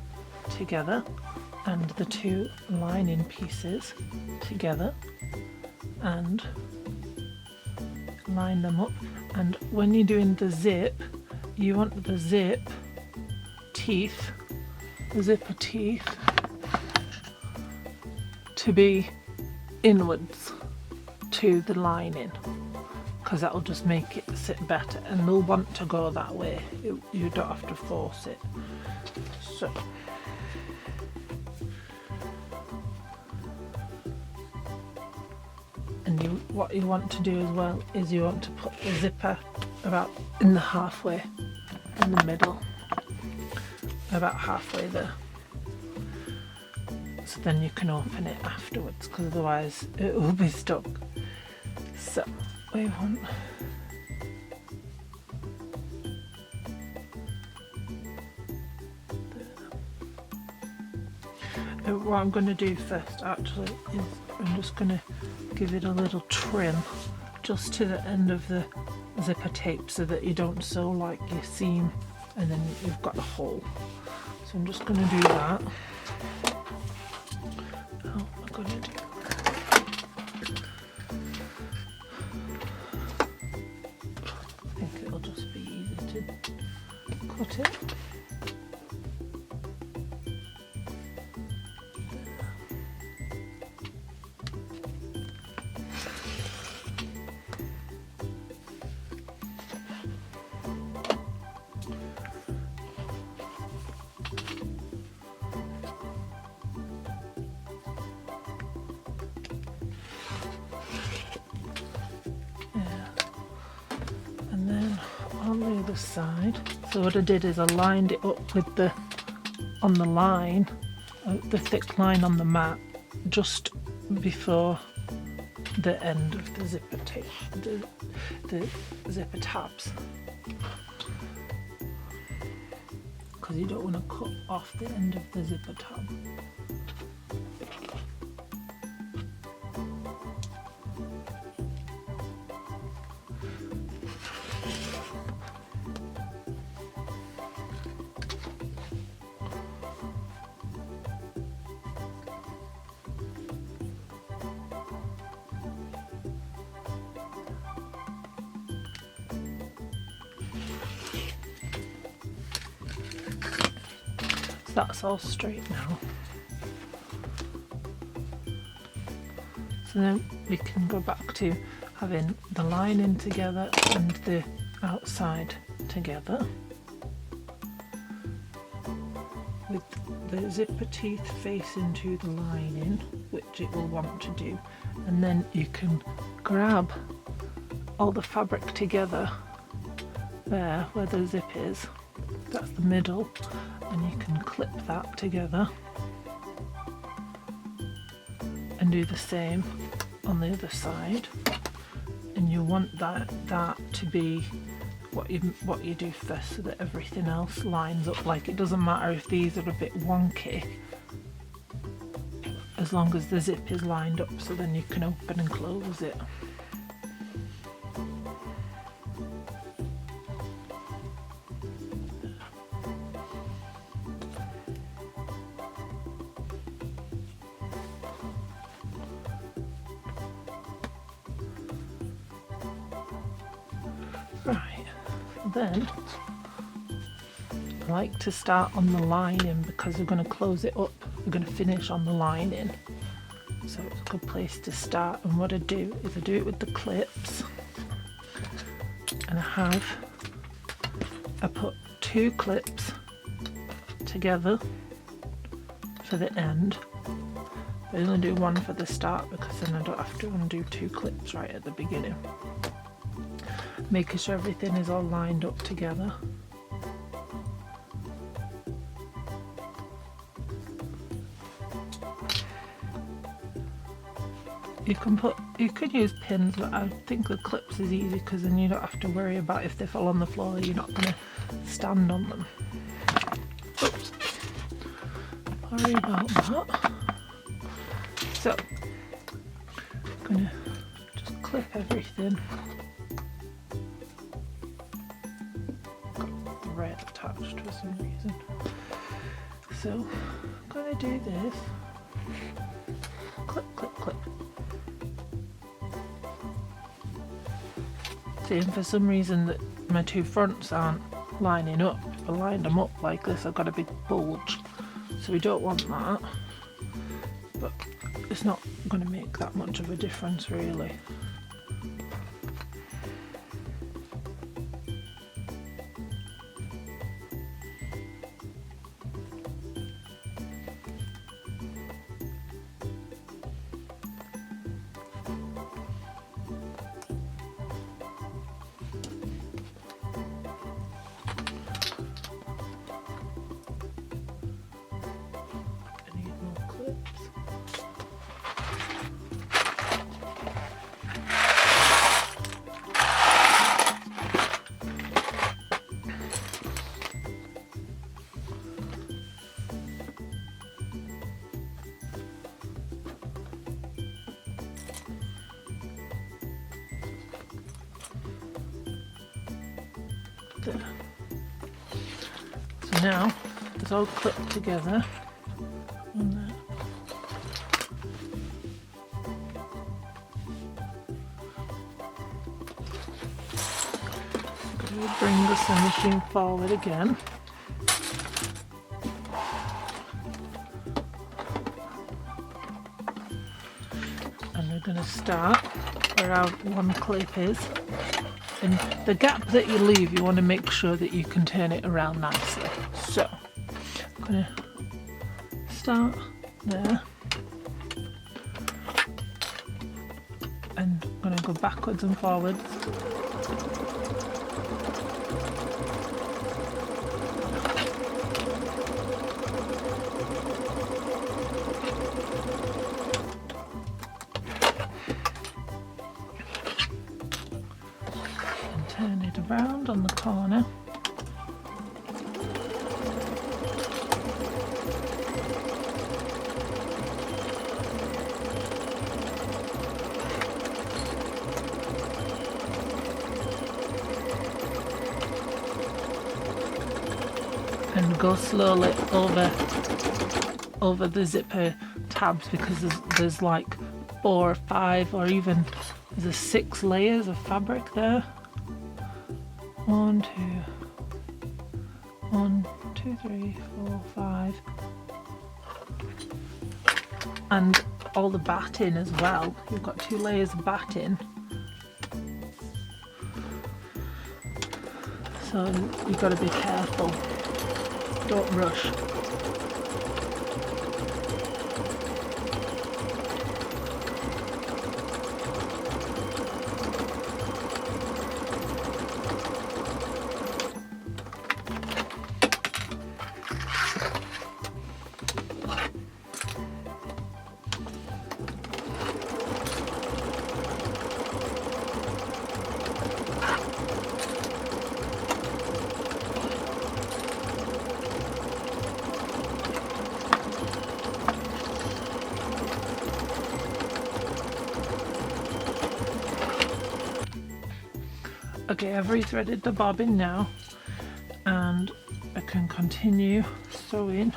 together and the two lining pieces together and line them up. And when you're doing the zip, you want the zip teeth, the zipper teeth, to be inwards to the lining, because that'll just make it sit better, and they'll want to go that way. You don't have to force it. So and what you want to do as well is you want to put the zipper about in the halfway, in the middle, about halfway there. So then you can open it afterwards, because otherwise it will be stuck. So we want what I'm going to do first actually is I'm just going to give it a little trim just to the end of the zipper tape so that you don't sew like your seam and then you've got a hole. So I'm just going to do that. How am I going to do that? I think it'll just be easy to cut it. On the other side, so what I did is I lined it up with the on the line, the thick line on the mat, just before the end of the zipper tape, the zipper tabs, because you don't want to cut off the end of the zipper tab. That's all straight now. So then we can go back to having the lining together and the outside together, with the zipper teeth facing to the lining, which it will want to do, and then you can grab all the fabric together there where the zip is, that's the middle, and you can clip that together and do the same on the other side, and you want that to be what you do first, so that everything else lines up. Like, it doesn't matter if these are a bit wonky, as long as the zip is lined up, so then you can open and close it. Right, then I like to start on the lining, because we're going to close it up, we're going to finish on the lining, so it's a good place to start. And what I do is I do it with the clips, and I put 2 clips together for the end. I only do 1 for the start, because then I don't have to undo 2 clips right at the beginning. Making sure everything is all lined up together. You could use pins, but I think the clips is easy, because then you don't have to worry about if they fall on the floor, you're not going to stand on them. Oops. Sorry about that. So, I'm going to just clip everything. Got thread attached for some reason. So, I'm going to do this. Clip, clip, clip. See, and for some reason that my 2 fronts aren't lining up. If I lined them up like this, I've got a big bulge. So we don't want that. But it's not going to make that much of a difference, really. There. So now it's all clipped together on there. We'll bring the sewing machine forward again. And we're going to start where our 1 clip is. And the gap that you leave, you want to make sure that you can turn it around nicely. So, I'm going to start there. And I'm going to go backwards and forwards. Turn it around on the corner. And go slowly over the zipper tabs, because there's like 4 or 5 or even there's 6 layers of fabric there. 1, 2, 3, 4, 5, and all the batting as well. You've got 2 layers of batting, so you've got to be careful. Don't rush. Okay, I've rethreaded the bobbin now and I can continue sewing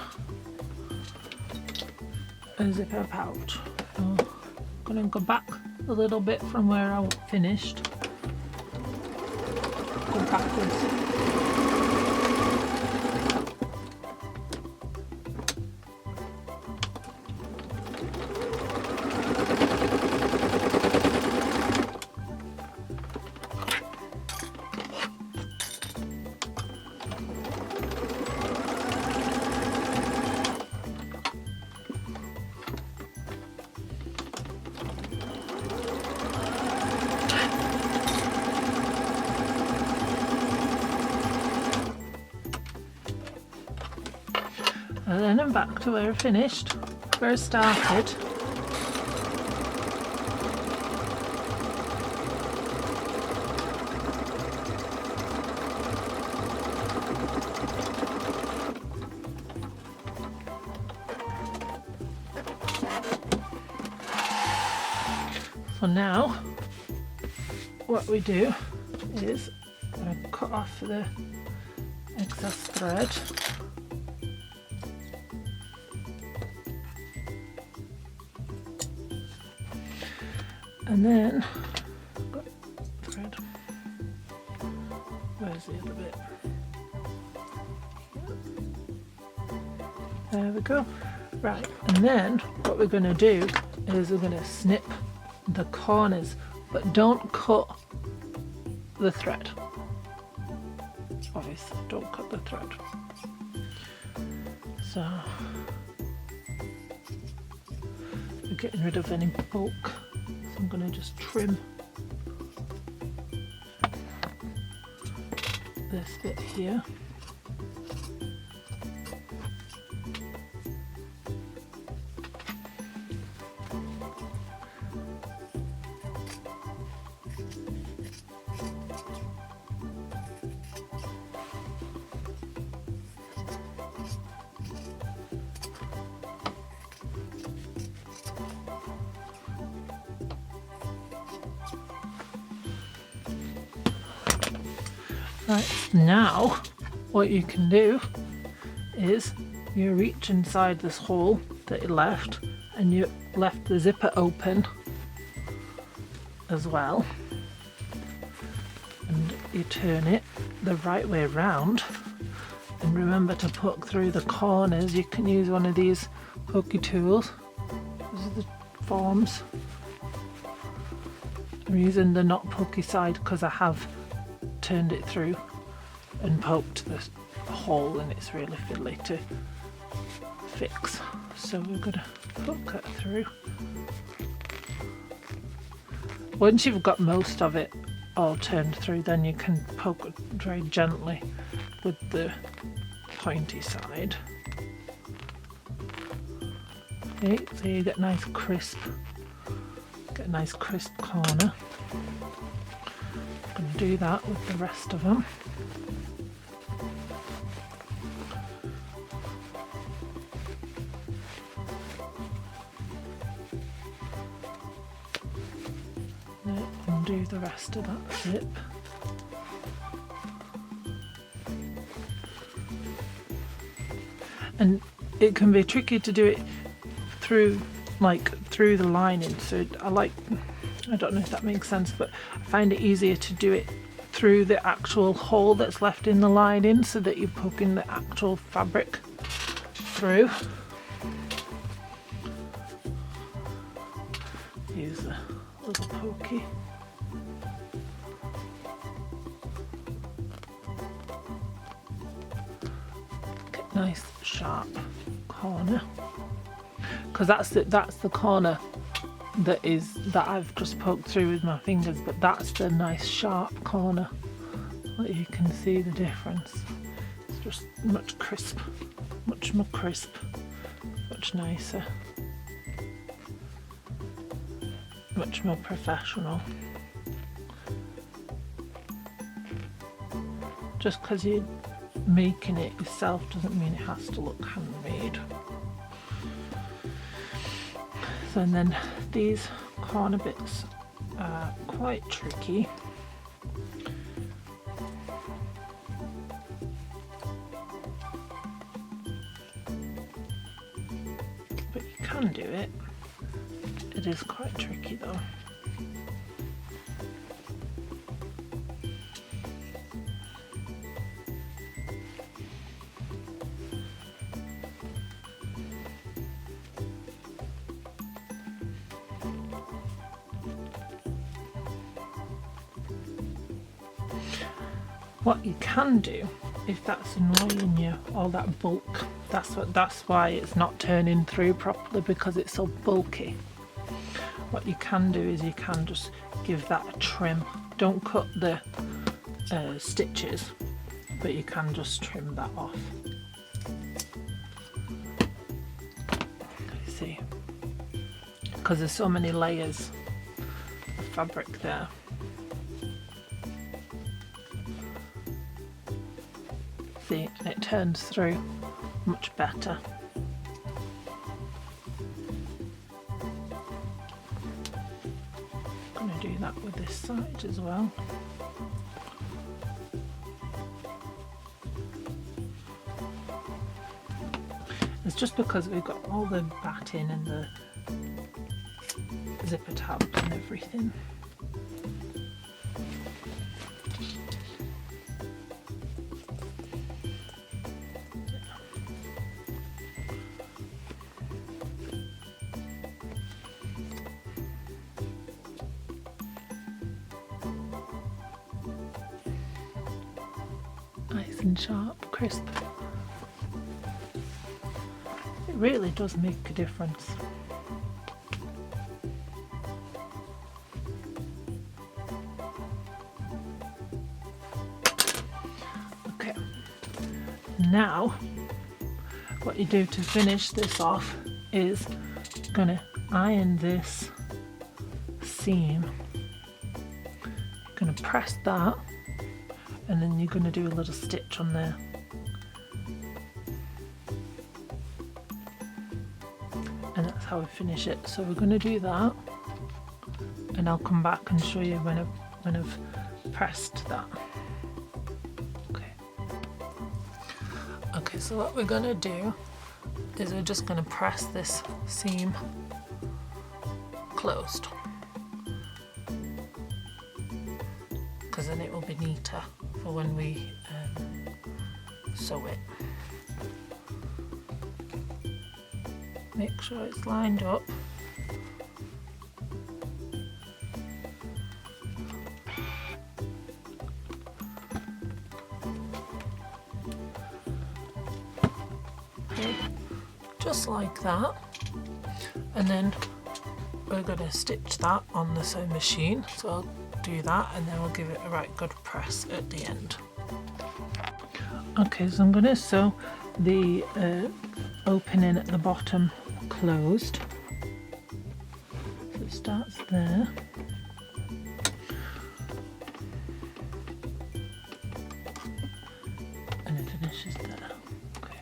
a zipper pouch. I'm going to go back a little bit from where I finished. Go backwards. And then I'm back to where I finished, where I started. So now, what we do is I'm going to cut off the excess thread. And then, got thread. Where's the other bit? There we go. Right, and then what we're going to do is we're going to snip the corners, but don't cut the thread. Obviously, don't cut the thread. So, we're getting rid of any bulk. I'm going to just trim this bit here. Right, now what you can do is you reach inside this hole that you left and you left the zipper open as well, and you turn it the right way round, and remember to poke through the corners. You can use one of these pokey tools. These are the forms. I'm using the not pokey side because I have turned it through and poked the hole and it's really fiddly to fix. So we're going to poke it through. Once you've got most of it all turned through, then you can poke it very gently with the pointy side. Okay, so you get a nice crisp corner. I'm going to do that with the rest of them. Now undo the rest of that zip. And it can be tricky to do it through the lining, so I don't know if that makes sense, but I find it easier to do it through the actual hole that's left in the lining so that you're poking the actual fabric through. Use a little pokey. Get nice sharp corner, because that's the corner that I've just poked through with my fingers, but that's the nice sharp corner. But you can see the difference. It's just much more crisp, much nicer, much more professional. Just because you're making it yourself doesn't mean it has to look handmade. So, and then these corner bits are quite tricky but you can do it. It is quite tricky though. What you can do, if that's annoying you, all that bulk, that's why it's not turning through properly, because it's so bulky. What you can do is you can just give that a trim. Don't cut the stitches, but you can just trim that off. You see, because there's so many layers of fabric there. See, and it turns through much better. I'm going to do that with this side as well. It's just because we've got all the batting and the zipper tabs and everything. Nice and sharp, crisp. It really does make a difference. Okay, now what you do to finish this off is you're going to iron this seam. You're going to press that, and then you're going to do a little stitch on there. And that's how we finish it. So we're going to do that, and I'll come back and show you when I've pressed that. Okay, so what we're going to do is we're just going to press this seam closed, because then it will be neater for when we sew it. Make sure it's lined up. Okay, just like that, and then we're going to stitch that on the sewing machine. So I'll do that, and then we'll give it a right good press at the end. Okay, so I'm going to sew the opening at the bottom closed. So it starts there. And it finishes there. Okay.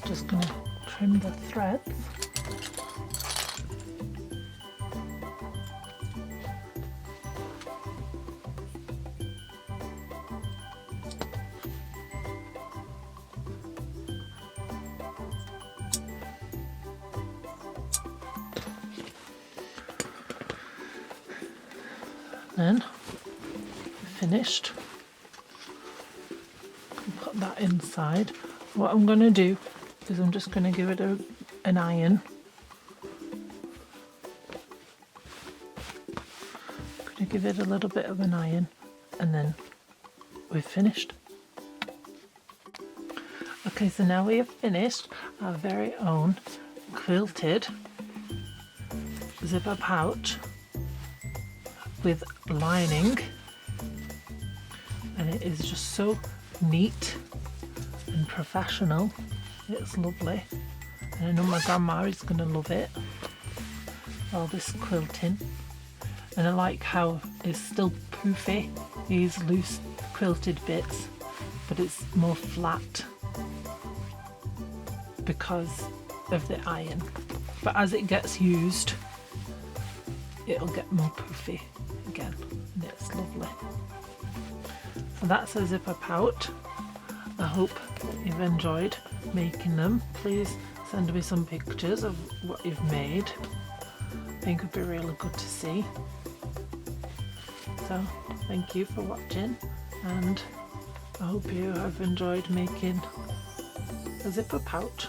Just going to trim the threads. Then finished. Put that inside. What I'm going to do is I'm just going to give it an iron. I'm going to give it a little bit of an iron, and then we've finished. Okay, so now we have finished our very own quilted zipper pouch with lining, and it is just so neat and professional. It's lovely, and I know my grandma is going to love it. All this quilting, And I like how it's still poofy, these loose quilted bits, but it's more flat because of the iron. But as it gets used, it'll get more poofy again, and it's lovely. So that's a zipper pouch. I hope that you've enjoyed making them. Please send me some pictures of what you've made. I think it'd be really good to see. So thank you for watching, and I hope you have enjoyed making a zipper pouch.